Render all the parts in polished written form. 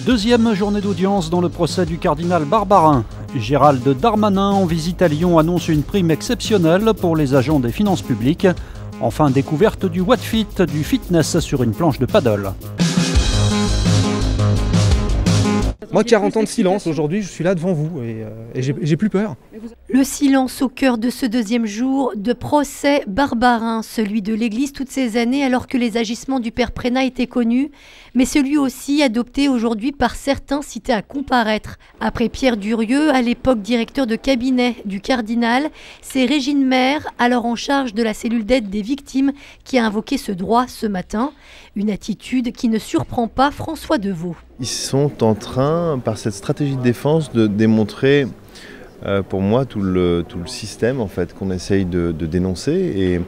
Deuxième journée d'audience dans le procès du cardinal Barbarin. Gérald Darmanin, en visite à Lyon, annonce une prime exceptionnelle pour les agents des finances publiques. Enfin, découverte du What Fit, du fitness sur une planche de paddle. Moi, 40 ans de silence, aujourd'hui, je suis là devant vous et j'ai plus peur. Le silence au cœur de ce deuxième jour de procès Barbarin, celui de l'Église toutes ces années alors que les agissements du père Prénat étaient connus, mais celui aussi adopté aujourd'hui par certains cités à comparaître. Après Pierre Durieux, à l'époque directeur de cabinet du cardinal, c'est Régine Maire, alors en charge de la cellule d'aide des victimes, qui a invoqué ce droit ce matin. Une attitude qui ne surprend pas François Deveau. Ils sont en train, par cette stratégie de défense, de démontrer, pour moi, tout le système en fait, qu'on essaye de dénoncer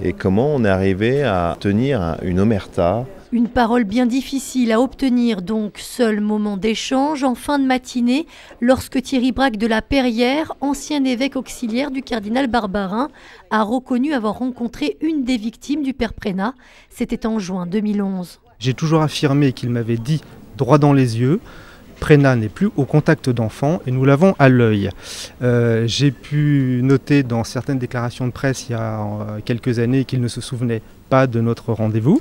et comment on est arrivé à tenir une omerta. Une parole bien difficile à obtenir donc, seul moment d'échange en fin de matinée, lorsque Thierry Braque de la Perrière, ancien évêque auxiliaire du cardinal Barbarin, a reconnu avoir rencontré une des victimes du père Prénat. C'était en juin 2011. J'ai toujours affirmé qu'il m'avait dit droit dans les yeux, Prénat n'est plus au contact d'enfants et nous l'avons à l'œil. J'ai pu noter dans certaines déclarations de presse il y a quelques années qu'il ne se souvenait pas de notre rendez-vous,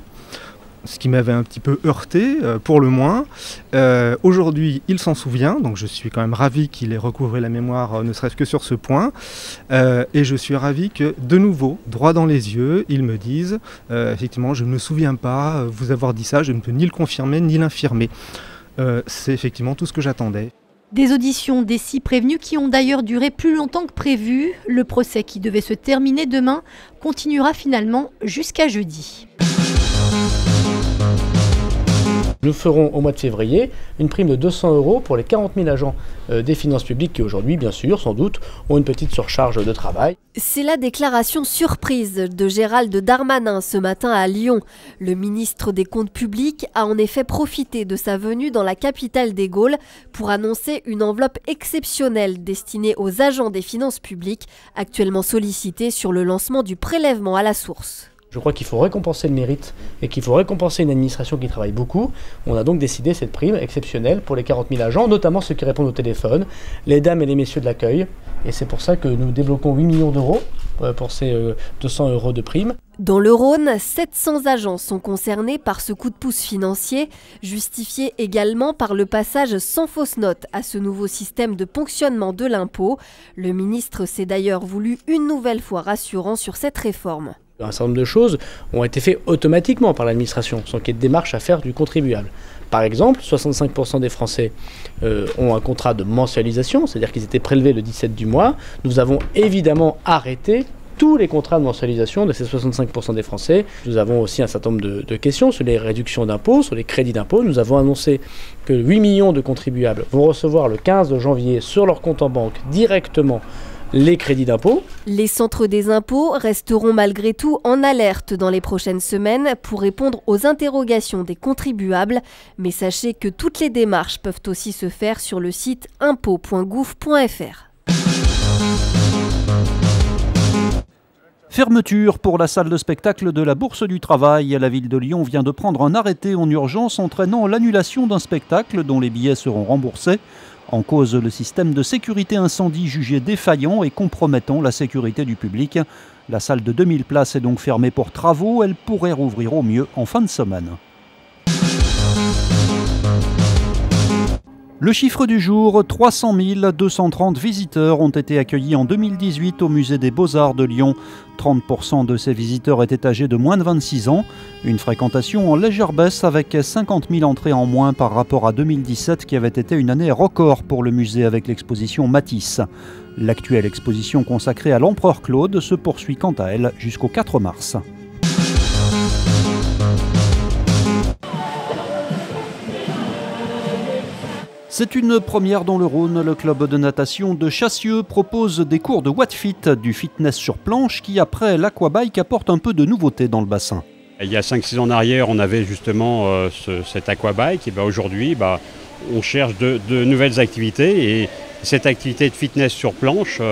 ce qui m'avait un petit peu heurté, pour le moins. Aujourd'hui, il s'en souvient, donc je suis quand même ravi qu'il ait recouvré la mémoire, ne serait-ce que sur ce point. Et je suis ravi que, de nouveau, droit dans les yeux, ils me disent effectivement, je ne me souviens pas vous avoir dit ça, je ne peux ni le confirmer ni l'infirmer. C'est effectivement tout ce que j'attendais. Des auditions des 6 prévenus qui ont d'ailleurs duré plus longtemps que prévu. Le procès qui devait se terminer demain continuera finalement jusqu'à jeudi. Nous ferons au mois de février une prime de 200 € pour les 40 000 agents des finances publiques qui aujourd'hui, bien sûr, sans doute, ont une petite surcharge de travail. C'est la déclaration surprise de Gérald Darmanin ce matin à Lyon. Le ministre des Comptes publics a en effet profité de sa venue dans la capitale des Gaules pour annoncer une enveloppe exceptionnelle destinée aux agents des finances publiques, actuellement sollicités sur le lancement du prélèvement à la source. Je crois qu'il faut récompenser le mérite et qu'il faut récompenser une administration qui travaille beaucoup. On a donc décidé cette prime exceptionnelle pour les 40 000 agents, notamment ceux qui répondent au téléphone, les dames et les messieurs de l'accueil. Et c'est pour ça que nous débloquons 8 millions d'euros pour ces 200 € de prime. Dans le Rhône, 700 agents sont concernés par ce coup de pouce financier, justifié également par le passage sans fausse note à ce nouveau système de ponctionnement de l'impôt. Le ministre s'est d'ailleurs voulu une nouvelle fois rassurant sur cette réforme. Un certain nombre de choses ont été faites automatiquement par l'administration, sans qu'il y ait de démarche à faire du contribuable. Par exemple, 65% des Français ont un contrat de mensualisation, c'est-à-dire qu'ils étaient prélevés le 17 du mois. Nous avons évidemment arrêté tous les contrats de mensualisation de ces 65% des Français. Nous avons aussi un certain nombre de questions sur les réductions d'impôts, sur les crédits d'impôts. Nous avons annoncé que 8 millions de contribuables vont recevoir le 15 janvier sur leur compte en banque directement les crédits d'impôt. Les centres des impôts resteront malgré tout en alerte dans les prochaines semaines pour répondre aux interrogations des contribuables. Mais sachez que toutes les démarches peuvent aussi se faire sur le site impôts.gouv.fr. Fermeture pour la salle de spectacle de la Bourse du Travail. La ville de Lyon vient de prendre un arrêté en urgence entraînant l'annulation d'un spectacle dont les billets seront remboursés. En cause, le système de sécurité incendie jugé défaillant et compromettant la sécurité du public. La salle de 2000 places est donc fermée pour travaux. Elle pourrait rouvrir au mieux en fin de semaine. Le chiffre du jour, 300 230 visiteurs ont été accueillis en 2018 au musée des Beaux-Arts de Lyon. 30% de ces visiteurs étaient âgés de moins de 26 ans. Une fréquentation en légère baisse avec 50 000 entrées en moins par rapport à 2017 qui avait été une année record pour le musée avec l'exposition Matisse. L'actuelle exposition consacrée à l'empereur Claude se poursuit quant à elle jusqu'au 4 mars. C'est une première dans le Rhône. Le club de natation de Chassieux propose des cours de What Fit, du fitness sur planche qui, après l'aquabike, apporte un peu de nouveauté dans le bassin. Il y a 5-6 ans en arrière, on avait justement cet aquabike. Et aujourd'hui, on cherche de nouvelles activités. Et cette activité de fitness sur planche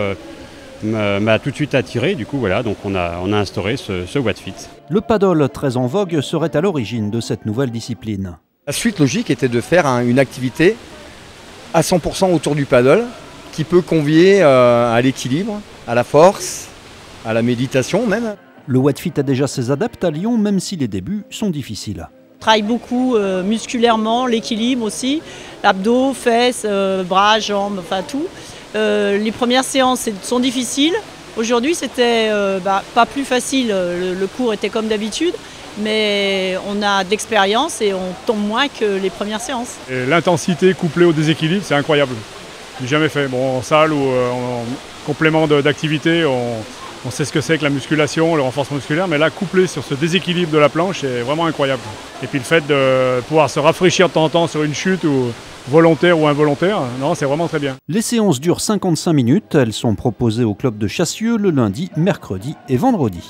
m'a tout de suite attiré. Du coup, voilà, donc on a instauré ce What Fit. Le paddle, très en vogue, serait à l'origine de cette nouvelle discipline. La suite logique était de faire une activité à 100% autour du paddle qui peut convier à l'équilibre, à la force, à la méditation même. Le Wattfit a déjà ses adeptes à Lyon, même si les débuts sont difficiles. On travaille beaucoup musculairement, l'équilibre aussi, l'abdos, fesses, bras, jambes, enfin tout. Les premières séances sont difficiles. Aujourd'hui, c'était pas plus facile, le cours était comme d'habitude, mais on a d'expérience et on tombe moins que les premières séances. L'intensité couplée au déséquilibre, c'est incroyable. Je n'ai jamais fait. Bon, en salle ou en complément d'activité, on sait ce que c'est que la musculation, le renforcement musculaire, mais là, couplé sur ce déséquilibre de la planche, c'est vraiment incroyable. Et puis le fait de pouvoir se rafraîchir de temps en temps sur une chute, ou volontaire ou involontaire, non, c'est vraiment très bien. Les séances durent 55 minutes. Elles sont proposées au club de Chassieux le lundi, mercredi et vendredi.